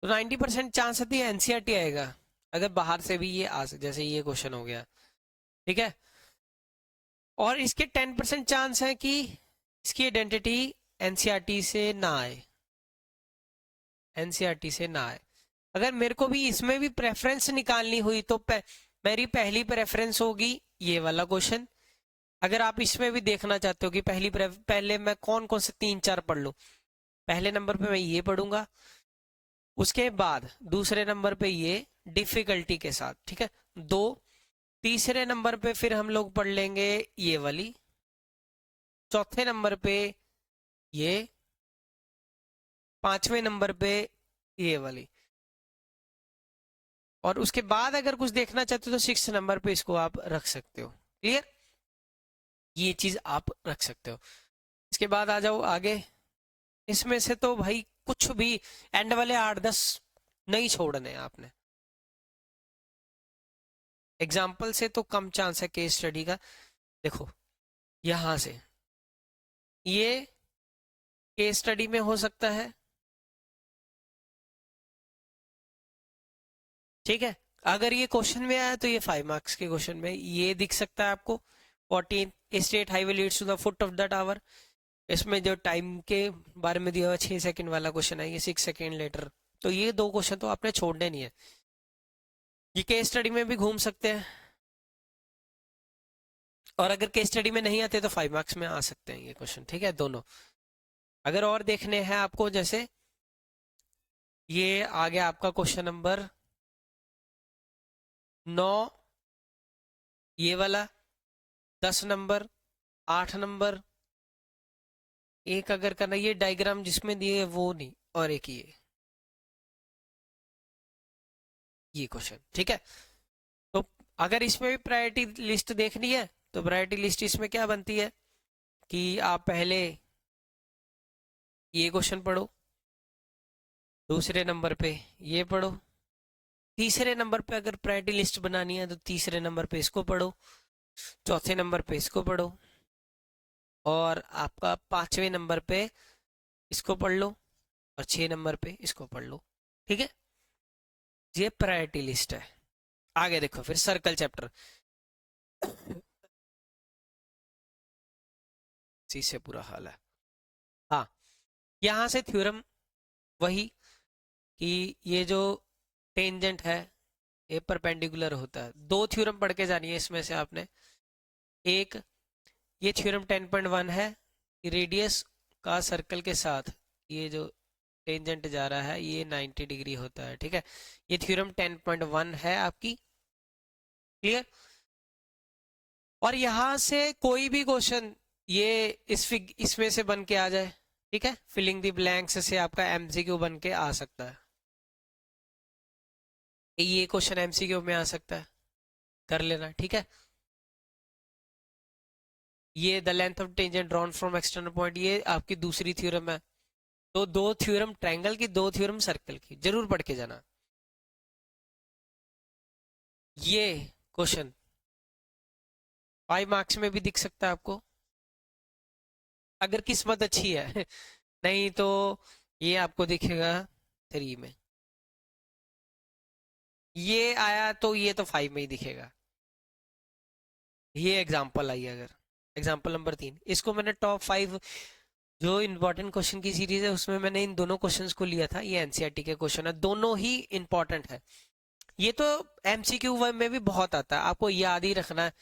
तो 90% चांस है एनसीईआरटी आएगा। अगर बाहर से भी ये जैसे ये क्वेश्चन हो गया, ठीक है, और इसके 10% चांस है कि इसकी आइडेंटिटी एनसीईआरटी से ना आए, एनसीईआरटी से ना आए। अगर मेरे को भी इसमें भी प्रेफरेंस निकालनी हुई तो मेरी पहली प्रेफरेंस होगी ये वाला क्वेश्चन। अगर आप इसमें भी देखना चाहते हो कि पहले मैं कौन कौन से 3 4 पढ़ लूं, पहले नंबर पे मैं ये पढ़ूंगा, उसके बाद दूसरे नंबर पे ये डिफिकल्टी के साथ, ठीक है, 2, तीसरे नंबर पे फिर हम लोग पढ़ लेंगे ये वाली, चौथे नंबर पे ये, 5वें नंबर पे ये वाली, और उसके बाद अगर कुछ देखना चाहते हो तो 6 नंबर पे इसको आप रख सकते हो। क्लियर? ये चीज आप रख सकते हो। इसके बाद आ जाओ आगे, इसमें से तो भाई कुछ भी एंड वाले 8 10 नहीं छोड़ने आपने। एग्जाम्पल से तो कम चांस है केस स्टडी का। देखो यहां से ये केस स्टडी में हो सकता है, ठीक है। अगर ये क्वेश्चन में आया तो ये 5 मार्क्स के क्वेश्चन में ये दिख सकता है आपको। 14 state highway leads to the foot of the tower, इसमें जो टाइम के बारे में दिया हुआ 6 सेकंड वाला क्वेश्चन है, ये 6 सेकंड लेटर। तो ये 2 क्वेश्चन तो आपने छोड़ने नहीं है। ये केस स्टडी में भी घूम सकते हैं, और अगर केस स्टडी में नहीं आते तो 5 मार्क्स में आ सकते हैं ये क्वेश्चन, ठीक है दोनों। अगर और देखने हैं आपको, जैसे ये आ गया आपका क्वेश्चन नंबर 9, ये वाला 10 नंबर, 8 नंबर, एक अगर करना ये डायग्राम जिसमें दिए वो नहीं, और एक ये क्वेश्चन, ठीक है। तो अगर इसमें भी प्रायोरिटी लिस्ट देखनी है तो प्रायोरिटी लिस्ट इसमें क्या बनती है कि आप पहले ये क्वेश्चन पढ़ो, दूसरे नंबर पे ये पढ़ो, तीसरे नंबर पे अगर प्रायोरिटी लिस्ट बनानी है तो तीसरे नंबर पे इसको पढ़ो, चौथे नंबर पे इसको पढ़ो, और आपका 5वें नंबर पे इसको पढ़ लो, और 6 नंबर पे इसको पढ़ लो, ठीक है। ये प्रायोरिटी लिस्ट है। आगे देखो फिर सर्कल चैप्टर, इसी से पूरा हाल है। हाँ, यहाँ से थ्योरम वही कि ये जो टेंजेंट है ये परपेंडिकुलर होता है। दो थ्योरम पढ़ के जानी है इसमें से आपने। एक, ये थ्योरम 10.1 है, रेडियस का सर्कल के साथ ये जो टेंजेंट जा रहा है ये 90 डिग्री होता है, ठीक है। ये थ्योरम 10.1 है आपकी, क्लियर। और यहां से कोई भी क्वेश्चन ये इसमें से बन के आ जाए, ठीक है। फिलिंग द ब्लैंक्स से आपका एमसीक्यू बन के आ सकता है, ये क्वेश्चन एमसीक्यू में आ सकता है, कर लेना, ठीक है। ये the length of tangent drawn from external point, ये आपकी दूसरी थ्योरम है। तो दो थ्योरम ट्रायंगल की, दो थ्योरम सर्कल की, जरूर पढ़ के जाना। ये क्वेश्चन 5 मार्क्स में भी दिख सकता है आपको, अगर किस्मत अच्छी है नहीं तो ये आपको दिखेगा 3 में, ये आया तो ये तो 5 में ही दिखेगा। ये एग्जाम्पल आई, अगर एग्जाम्पल नंबर 3, इसको मैंने टॉप 5 जो इंपॉर्टेंट क्वेश्चन की सीरीज है उसमें मैंने इन दोनों क्वेश्चंस को लिया था। ये एनसीईआरटी के क्वेश्चन है, दोनों ही इंपॉर्टेंट है। ये तो एमसीक्यू में भी बहुत आता है, आपको याद ही रखना है।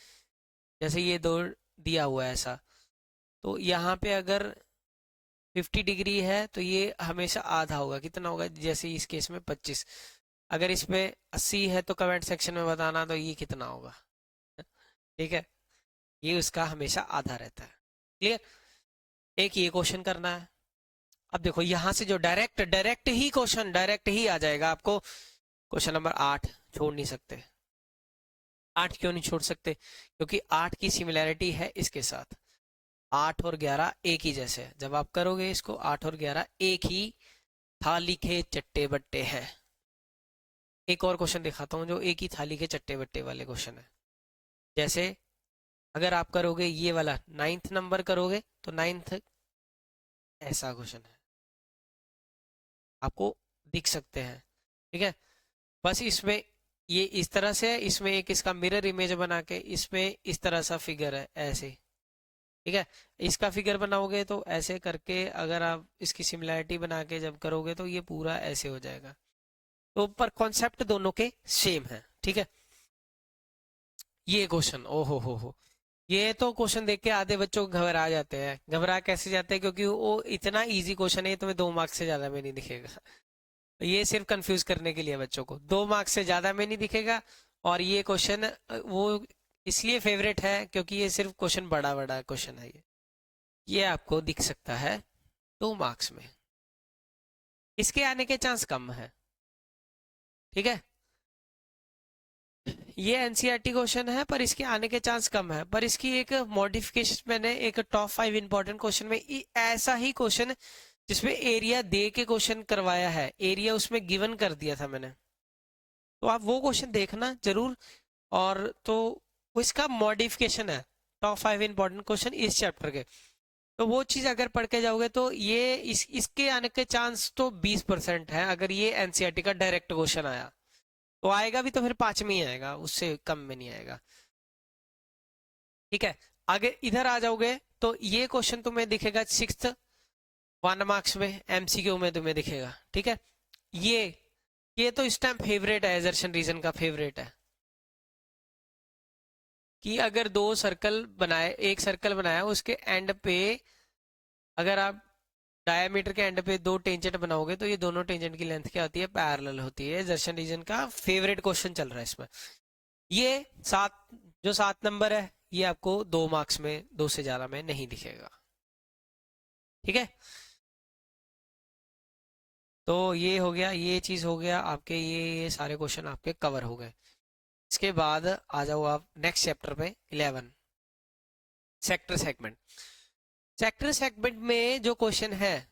जैसे ये दो दिया हुआ है ऐसा, तो यहाँ पे अगर 50 डिग्री है तो ये हमेशा आधा होगा, कितना होगा, जैसे इस केस में 25। अगर इसमें 80 है तो कमेंट सेक्शन में बताना तो ये कितना होगा, ठीक है। ये उसका हमेशा आधा रहता है, क्लियर। एक ये क्वेश्चन करना है। अब देखो यहाँ से जो डायरेक्ट ही क्वेश्चन डायरेक्ट ही आ जाएगा आपको। क्वेश्चन नंबर 8 छोड़ नहीं सकते। 8 क्यों नहीं छोड़ सकते? क्योंकि 8 की सिमिलैरिटी है इसके साथ। 8 और 11 एक ही जैसे है, जब आप करोगे इसको 8 और 11 एक ही थाली के चट्टे बट्टे हैं। एक और क्वेश्चन दिखाता हूँ जो एक ही थाली के चट्टे बट्टे वाले क्वेश्चन है। जैसे अगर आप करोगे ये वाला 9th नंबर करोगे तो 9th ऐसा क्वेश्चन है, आपको दिख सकते हैं, ठीक है। बस इसमें ये इस तरह से है, इसमें एक इसका मिरर इमेज बना के इसमें इस तरह सा फिगर है ऐसे, ठीक है। इसका फिगर बनाओगे तो ऐसे करके अगर आप इसकी सिमिलैरिटी बना के जब करोगे तो ये पूरा ऐसे हो जाएगा। तो पर कॉन्सेप्ट दोनों के सेम है, ठीक है। ये क्वेश्चन ओ हो, ये तो क्वेश्चन देख के आधे बच्चों घबरा जाते हैं। घबरा कैसे जाते हैं? क्योंकि वो इतना इजी क्वेश्चन है, तुम्हें 2 मार्क्स से ज्यादा में नहीं दिखेगा। ये सिर्फ कंफ्यूज करने के लिए बच्चों को, 2 मार्क्स से ज्यादा में नहीं दिखेगा। और ये क्वेश्चन वो इसलिए फेवरेट है क्योंकि ये सिर्फ क्वेश्चन बड़ा बड़ा क्वेश्चन है। ये आपको दिख सकता है 2 मार्क्स में, इसके आने के चांस कम है, ठीक है। ये एनसीईआरटी क्वेश्चन है पर इसके आने के चांस कम है। पर इसकी एक मॉडिफिकेशन मैंने एक टॉप 5 इंपॉर्टेंट क्वेश्चन में ऐसा ही क्वेश्चन जिसमें एरिया दे के क्वेश्चन करवाया है, एरिया उसमें गिवन कर दिया था मैंने, तो आप वो क्वेश्चन देखना जरूर। और तो वो इसका मॉडिफिकेशन है, टॉप 5 इंपॉर्टेंट क्वेश्चन इस चैप्टर के। तो वो चीज अगर पढ़ के जाओगे तो ये इसके आने के चांस तो 20% है, अगर ये एनसीईआरटी का डायरेक्ट क्वेश्चन आया तो आएगा भी तो फिर 5 में ही आएगा, उससे कम में नहीं आएगा, ठीक है। आगे इधर आ जाओगे तो ये क्वेश्चन तुम्हें दिखेगा 6th 1 मार्क्स में, एमसीक्यू में तुम्हें दिखेगा, ठीक है। ये ये तो इस टाइम फेवरेट है, एजर्शन रीजन का फेवरेट है कि अगर दो सर्कल बनाए, एक सर्कल बनाया उसके एंड पे अगर आप डायमीटर के एंड पे दो टेंजेंट बनाओगे तो ये दोनों टेंजेंट की लेंथ क्या होती है, पैरेलल होती है। एजर्शन रीजन का फेवरेट क्वेश्चन चल रहा है इसमें। ये सात, जो 7 नंबर है ये आपको 2 मार्क्स में, 2 से ज्यादा में नहीं दिखेगा, ठीक है। तो ये हो गया, ये चीज हो गया आपके, ये सारे क्वेश्चन आपके कवर हो गए। इसके बाद आ जाओ आप नेक्स्ट चैप्टर पे 11, सेक्टर सेगमेंट। सेक्टर सेगमेंट में जो क्वेश्चन है,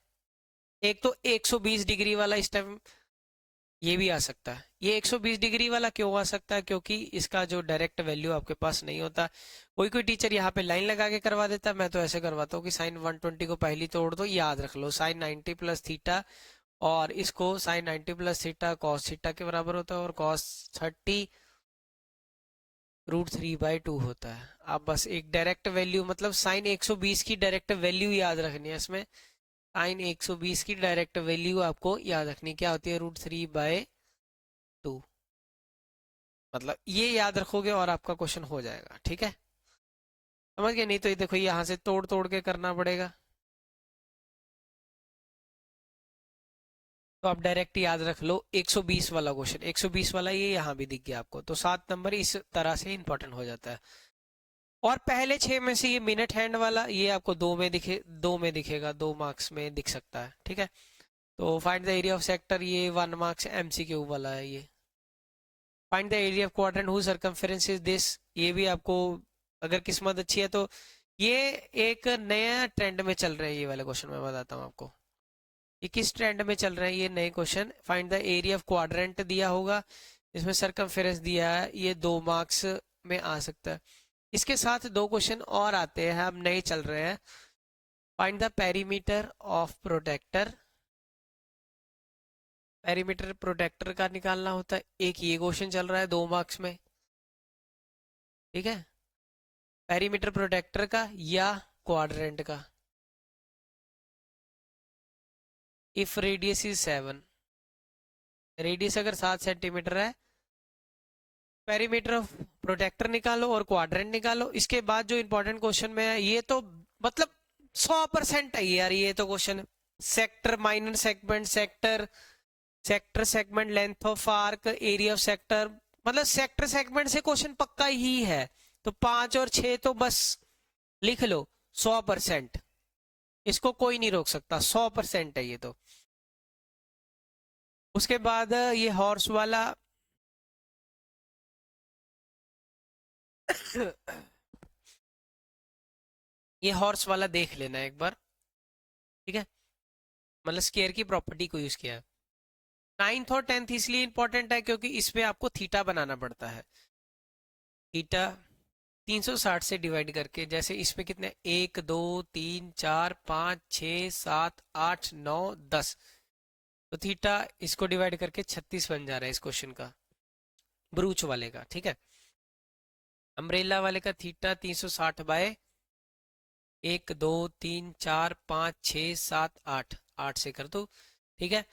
एक तो 120 डिग्री वाला इस टाइम ये भी आ सकता है। ये 120 डिग्री वाला क्यों आ सकता है, क्योंकि इसका जो डायरेक्ट वैल्यू आपके पास नहीं होता। कोई कोई टीचर यहाँ पे लाइन लगा के करवा देता है, मैं तो ऐसे करवाता हूँ कि साइन 120 को पहली तोड़ दो, याद रख लो साइन 90 प्लस थीटा, और इसको sine 90 plus theta cos theta के बराबर होता है, और कॉस 30 √3/2 होता है। आप बस एक डायरेक्ट वैल्यू, मतलब साइन 120 की डायरेक्ट वैल्यू याद रखनी है इसमें। साइन 120 की डायरेक्ट वैल्यू आपको याद रखनी क्या होती है, √3/2। मतलब ये याद रखोगे और आपका क्वेश्चन हो जाएगा, ठीक है। समझ गए? नहीं तो ये देखो यहाँ से तोड़ तोड़ के करना पड़ेगा, तो आप डायरेक्ट याद रख लो 120 वाला क्वेश्चन। 120 वाला ये यहाँ भी दिख गया आपको, तो 7 नंबर इस तरह से इंपॉर्टेंट हो जाता है। और पहले 6 में से ये मिनट हैंड वाला ये आपको 2 में दिखेगा, 2 मार्क्स में दिख सकता है, ठीक है। तो find the area of sector, ये 1 मार्क्स MCQ वाला है ये। Find the area of quadrant who circumference is this, ये भी आपको अगर किस्मत अच्छी है तो ये एक नया ट्रेंड में चल रहा है। ये वाला क्वेश्चन मैं बताता हूँ आपको, ये किस ट्रेंड में चल रहा है ये नए question. Find the area of quadrant दिया होगा, इसमें सरकमफेरेंस दिया है, ये 2 मार्क्स में आ सकता है। इसके साथ 2 क्वेश्चन और आते हैं, अब नए चल रहे हैं। Find the perimeter of protector, perimeter protector का निकालना होता है। एक ये क्वेश्चन चल रहा है 2 मार्क्स में, ठीक है, पेरीमीटर प्रोटेक्टर का या क्वाड्रेंट का। इफ रेडियस इज 7, रेडियस अगर 7 सेंटीमीटर है, पेरीमीटर ऑफ प्रोटेक्टर निकालो और क्वाड्रेंट निकालो। इसके बाद जो इंपॉर्टेंट क्वेश्चन में है, ये तो मतलब 100% है यार, ये तो question sector, minor segment sector, sector segment, length of arc, area of sector, मतलब सेक्टर सेगमेंट से क्वेश्चन पक्का ही है। तो 5 और 6 तो बस लिख लो 100%, इसको कोई नहीं रोक सकता, 100% है ये तो। उसके बाद ये हॉर्स वाला ये हॉर्स वाला देख लेना एक बार, ठीक है, मतलब स्केयर की प्रॉपर्टी को यूज किया है। 9th और 10th इसलिए इंपॉर्टेंट है क्योंकि इसमें आपको थीटा बनाना पड़ता है। थीटा 360 से डिवाइड करके, जैसे इसमें कितने 1 2 3 4 5 6 7 8 9 10, तो थीटा इसको डिवाइड करके 36 बन जा रहा है इस क्वेश्चन का, ब्रूच वाले का, ठीक है। अम्ब्रेला वाले का थीटा 360/, 1 2 3 4 5 6 7 8, 8 से कर दो, ठीक है,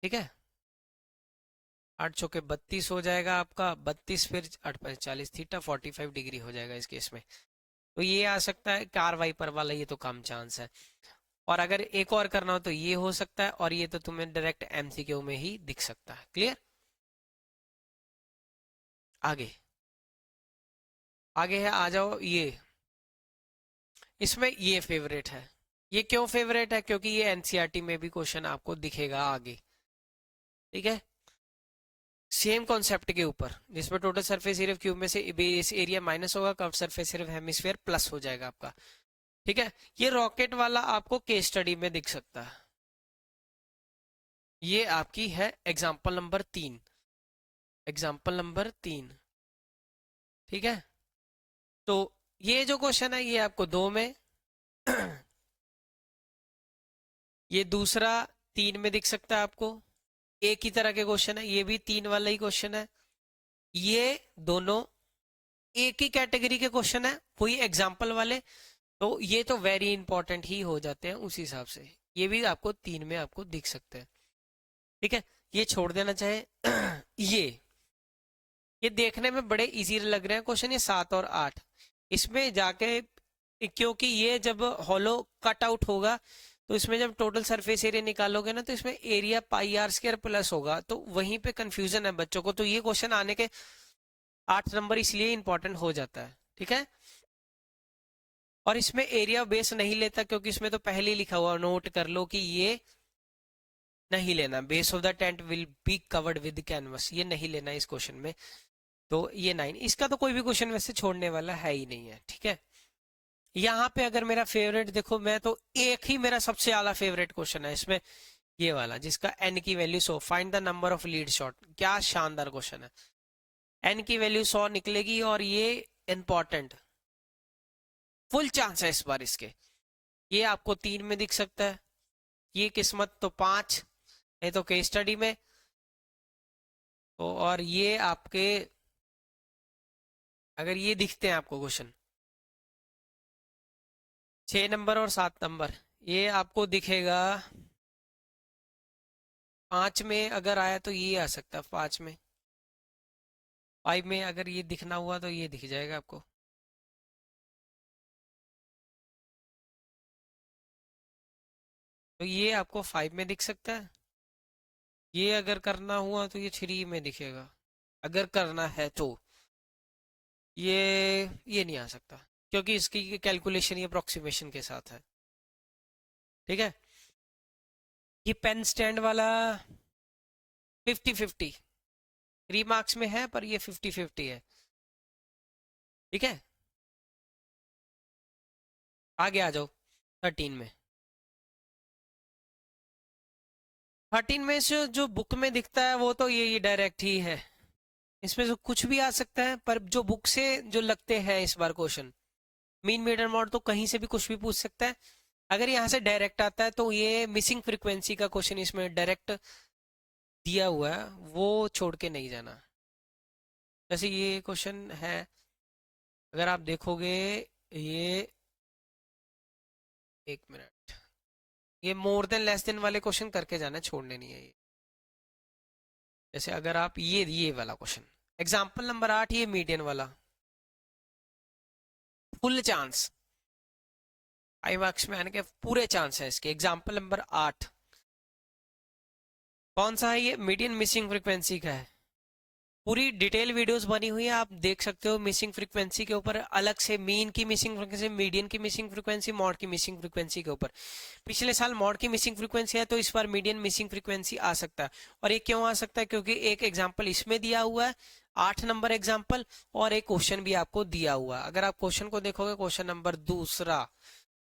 ठीक है। 8 चौके 32 हो जाएगा आपका, 32 फिर 8 5 40, थीटा 45 डिग्री हो जाएगा इस केस में। तो ये आ सकता है कार वाइपर वाला, ये तो कम चांस है। और अगर एक और करना हो तो ये हो सकता है, और ये तो तुम्हें डायरेक्ट MCQ में ही दिख सकता है। क्लियर? आगे आगे है, आ जाओ। ये इसमें ये फेवरेट है। ये क्यों फेवरेट है? क्योंकि ये NCERT में भी क्वेश्चन आपको दिखेगा आगे, ठीक है, सेम कॉन्सेप्ट के ऊपर, जिसमें टोटल सरफेस एरिया क्यूब में से बेस एरिया माइनस होगा, curve surface area hemisphere plus हो जाएगा आपका, ठीक है। ये रॉकेट वाला आपको केस स्टडी में दिख सकता है। ये आपकी है एग्जाम्पल नंबर 3, एग्जाम्पल नंबर 3, ठीक है। तो ये जो क्वेश्चन है ये आपको 2 में ये दूसरा 3 में दिख सकता है आपको। एक ही तरह के क्वेश्चन है, ये भी 3 वाला ही क्वेश्चन है। ये दोनों एक ही कैटेगरी के क्वेश्चन है, वही एग्जाम्पल वाले, तो ये तो वेरी इंपॉर्टेंट ही हो जाते हैं उस हिसाब से। ये भी आपको 3 में आपको दिख सकते हैं। ठीक है, ये छोड़ देना चाहे ये देखने में बड़े इजी लग रहे हैं क्वेश्चन, ये 7 और 8 इसमें जाके, क्योंकि ये जब हॉलो कट आउट होगा तो इसमें जब टोटल सरफेस एरिया निकालोगे ना, तो इसमें area pi r square plus होगा, तो वहीं पे कंफ्यूजन है बच्चों को, तो ये क्वेश्चन आने के 8 नंबर इसलिए इंपॉर्टेंट हो जाता है। ठीक है, और इसमें एरिया बेस नहीं लेता, क्योंकि इसमें तो पहले ही लिखा हुआ, नोट कर लो कि ये नहीं लेना, base of the tent will be covered with canvas, ये नहीं लेना इस क्वेश्चन में। तो ये 9, इसका तो कोई भी क्वेश्चन वैसे छोड़ने वाला है ही नहीं है। ठीक है, यहाँ पे अगर मेरा फेवरेट देखो, मैं तो एक ही मेरा सबसे ज्यादा फेवरेट क्वेश्चन है इसमें, ये वाला जिसका एन की value 100, find the number of lead shot. क्या शानदार क्वेश्चन है, एन की वैल्यू 100 निकलेगी, और ये इंपॉर्टेंट फुल चांस है इस बार इसके, ये आपको 3 में दिख सकता है, ये किस्मत तो 5, नहीं तो केस स्टडी में, तो और ये आपके अगर ये दिखते हैं आपको क्वेश्चन 6 नंबर और 7 नंबर, ये आपको दिखेगा 5 में, अगर आया तो ये आ सकता है 5 में, 5 में अगर ये दिखना हुआ तो ये दिख जाएगा आपको। तो ये आपको 5 में दिख सकता है, ये अगर करना हुआ तो ये 3 में दिखेगा, अगर करना है तो ये नहीं आ सकता, क्योंकि इसकी कैलकुलेशन ये अप्रोक्सीमेशन के साथ है। ठीक है, ये पेन स्टैंड वाला 50-50 3 मार्क्स में है, पर ये 50-50 है। ठीक है, आगे आ जाओ 13 में। 13 में से जो बुक में दिखता है वो तो ये डायरेक्ट ही है, इसमें से कुछ भी आ सकता है, पर जो बुक से जो लगते हैं इस बार क्वेश्चन, मीन मीडियन मॉड तो कहीं से भी कुछ भी पूछ सकता है, अगर यहाँ से डायरेक्ट आता है तो ये मिसिंग फ्रीक्वेंसी का क्वेश्चन इसमें डायरेक्ट दिया हुआ है, वो छोड़ के नहीं जाना। जैसे ये क्वेश्चन है, अगर आप देखोगे, ये 1 मिनट, ये मोर देन लेस देन वाले क्वेश्चन करके जाना, छोड़ने नहीं है ये। जैसे अगर आप ये वाला क्वेश्चन एग्जाम्पल नंबर 8, ये मीडियन वाला फुल चांस 5 मार्क्स में आने के पूरे चांस है इसके। एग्जाम्पल नंबर 8 कौन सा है, ये मीडियन मिसिंग फ्रीक्वेंसी का है, पूरी डिटेल वीडियोस बनी हुई है, आप देख सकते हो मिसिंग फ्रीक्वेंसी के ऊपर अलग से, मीन की मिसिंग फ्रीक्वेंसी, मीडियन की मिसिंग फ्रीक्वेंसी, मॉड की मिसिंग फ्रीक्वेंसी के ऊपर। पिछले साल मॉड की मिसिंग फ्रीक्वेंसी है, तो इस बार मीडियन मिसिंग फ्रीक्वेंसी आ सकता है। और ये क्यों आ सकता है, क्योंकि एक एग्जाम्पल इसमें दिया हुआ है 8 नंबर एग्जाम्पल, और एक क्वेश्चन भी आपको दिया हुआ है। अगर आप क्वेश्चन को देखोगे, क्वेश्चन नंबर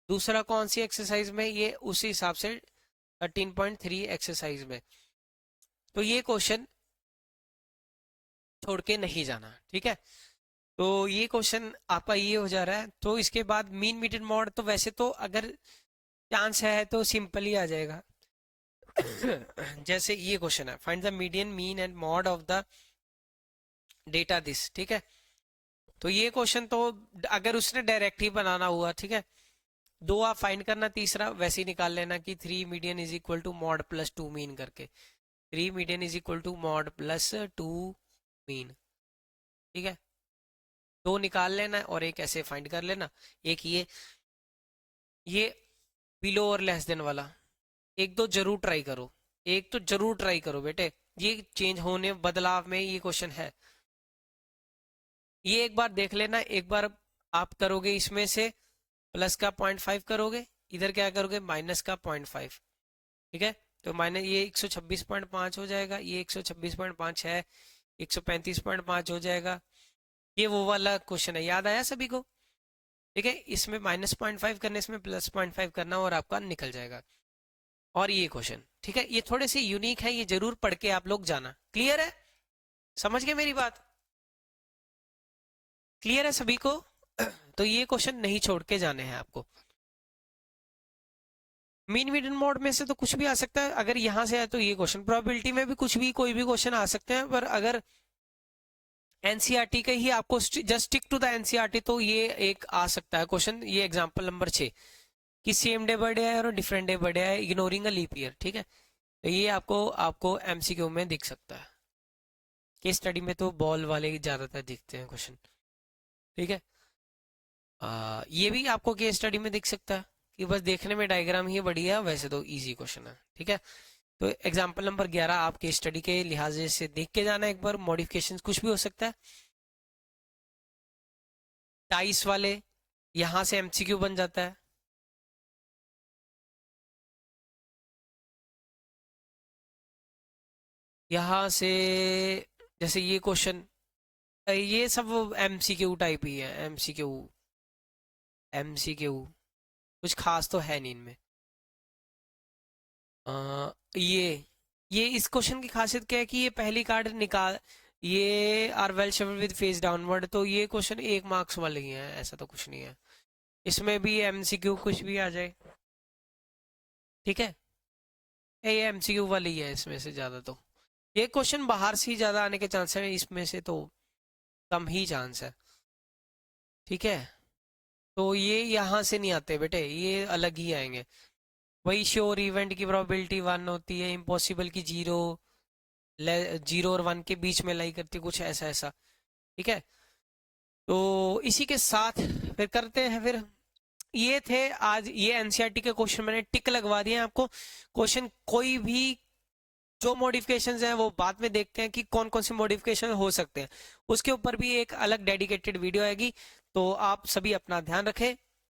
दूसरा कौन सी एक्सरसाइज में, ये उसी हिसाब से 13.3 एक्सरसाइज में, तो ये क्वेश्चन छोड़ के नहीं जाना। ठीक है, तो ये क्वेश्चन आपका ये हो जा रहा है। तो इसके बाद मीन मीडियन मॉड, तो वैसे तो अगर चांस है तो सिंपल ही आ जाएगा। जैसे ये क्वेश्चन है, find the median mean and mod of the data this. ठीक है, तो ये क्वेश्चन तो अगर उसने डायरेक्ट ही बनाना हुआ, ठीक है, 2 आप फाइंड करना, तीसरा वैसे ही निकाल लेना कि 3 median is equal to mode plus 2 mean करके, 3 median is equal to mode plus 2 mean. ठीक है, 2 निकाल लेना और एक ऐसे फाइंड कर लेना। एक ये बिलो और लेस देन वाला, एक दो जरूर ट्राई करो, एक तो जरूर ट्राई करो बेटे, ये चेंज होने बदलाव में ये क्वेश्चन है, ये एक बार देख लेना। एक बार आप करोगे इसमें से प्लस का 0.5 करोगे, इधर क्या करोगे माइनस का 0.5। ठीक है, तो माइनस ये 126.5 हो जाएगा, ये 126.5 है, 135.5 हो जाएगा। ये वो वाला क्वेश्चन है, याद आया सभी को। ठीक है, इसमें माइनस 0.5 करने, इसमें प्लस 0.5 करना, और आपका निकल जाएगा। और ये क्वेश्चन, ठीक है, ये थोड़े से यूनिक है, ये जरूर पढ़ के आप लोग जाना। क्लियर है, समझ गए मेरी बात, क्लियर है सभी को। तो ये क्वेश्चन नहीं छोड़ के जाने हैं आपको। मीन मीडियन मोड में से तो कुछ भी आ सकता है, अगर यहाँ से है तो ये क्वेश्चन, प्रोबेबिलिटी में भी कुछ भी कोई भी क्वेश्चन आ सकते हैं, पर अगर एनसीईआरटी का ही आपको just stick to the NCERT, तो ये एक आ सकता है क्वेश्चन। ये एग्जांपल नंबर 6 कि सेम डे बर्थडे है और डिफरेंट डे बर्थडे है, इग्नोरिंग अ लीप ईयर। ठीक है, तो ये आपको आपको एमसीक्यू में दिख सकता है। केस स्टडी में तो बॉल वाले ज्यादातर दिखते हैं क्वेश्चन। ठीक है। ये भी आपको केस स्टडी में दिख सकता है कि बस देखने में डायग्राम ही बढ़िया, वैसे तो इजी क्वेश्चन है। ठीक है। तो एग्जाम्पल नंबर 11 आप केस स्टडी के लिहाज से देख के जाना एक बार। मॉडिफिकेशन कुछ भी हो सकता है। टाइस वाले यहां से एमसीक्यू बन जाता है। यहां से जैसे ये क्वेश्चन, ये सब एमसीक्यू टाइप ही है। एमसीक्यू एमसीक्यू कुछ खास तो है नहीं इनमें। अ, ये इस क्वेश्चन की खासियत क्या है कि ये पहली कार्ड निकाल, ये are well shaped with face downward, तो ये क्वेश्चन 1 मार्क्स वाले ही हैं, ऐसा तो कुछ नहीं है। इसमें भी एमसीक्यू कुछ भी आ जाए। ठीक है। ये एमसीक्यू वाली ही है इसमें से ज्यादा। तो ये क्वेश्चन बाहर से ही ज्यादा आने के चांस है, इसमें से तो कम ही चांस है। ठीक है। तो ये यहाँ से नहीं आते बेटे, ये अलग ही आएंगे। वही श्योर इवेंट की प्रोबेबिलिटी 1 होती है, इम्पॉसिबल की 0, 0 और 1 के बीच में लाई करती है, कुछ ऐसा ऐसा। ठीक है। तो इसी के साथ फिर करते हैं फिर। ये थे आज ये एनसीईआरटी के क्वेश्चन, मैंने टिक लगवा दिए हैं आपको। क्वेश्चन कोई भी जो मॉडिफिकेशंस हैं वो बाद में देखते हैं कि कौन कौन से मॉडिफिकेशन हो सकते हैं, उसके ऊपर भी एक अलग डेडिकेटेड वीडियो आएगी। तो आप सभी अपना ध्यान रखें।